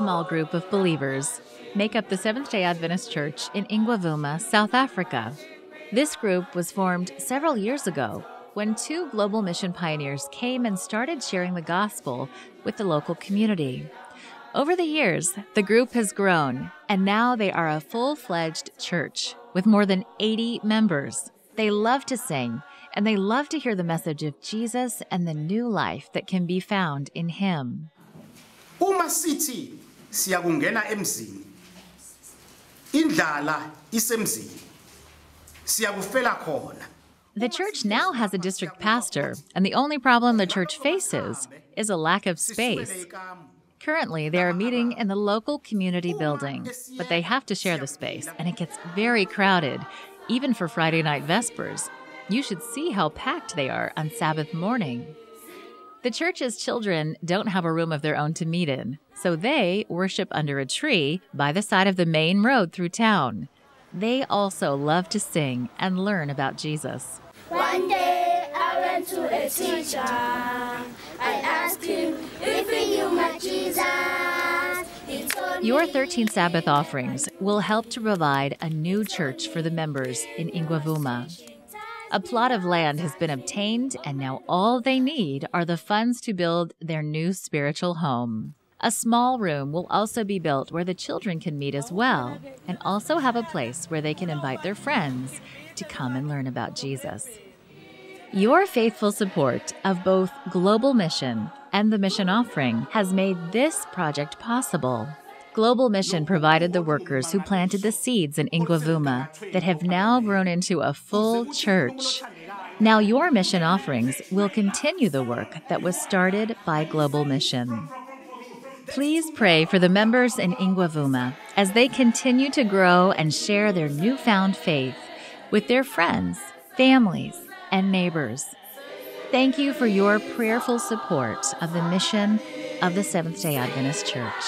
small group of believers make up the Seventh-day Adventist Church in Ingwavuma, South Africa. This group was formed several years ago when two global mission pioneers came and started sharing the gospel with the local community. Over the years, the group has grown, and now they are a full-fledged church with more than 80 members. They love to sing, and they love to hear the message of Jesus and the new life that can be found in Him. Uma sithi siyakungena emzini, indlala isemzini, siyakufela khona. The church now has a district pastor, and the only problem the church faces is a lack of space. Currently, they are meeting in the local community building, but they have to share the space, and it gets very crowded, even for Friday night Vespers. You should see how packed they are on Sabbath morning. The church's children don't have a room of their own to meet in, so they worship under a tree by the side of the main road through town. They also love to sing and learn about Jesus. One day I went to a teacher. I asked him if he knew my Jesus. He told me. Your 13 Sabbath offerings will help to provide a new church for the members in Ingwavuma. A plot of land has been obtained, and now all they need are the funds to build their new spiritual home. A small room will also be built where the children can meet as well, and also have a place where they can invite their friends to come and learn about Jesus. Your faithful support of both Global Mission and the Mission Offering has made this project possible. Global Mission provided the workers who planted the seeds in Ingwavuma that have now grown into a full church. Now your mission offerings will continue the work that was started by Global Mission. Please pray for the members in Ingwavuma as they continue to grow and share their newfound faith with their friends, families, and neighbors. Thank you for your prayerful support of the mission of the Seventh-day Adventist Church.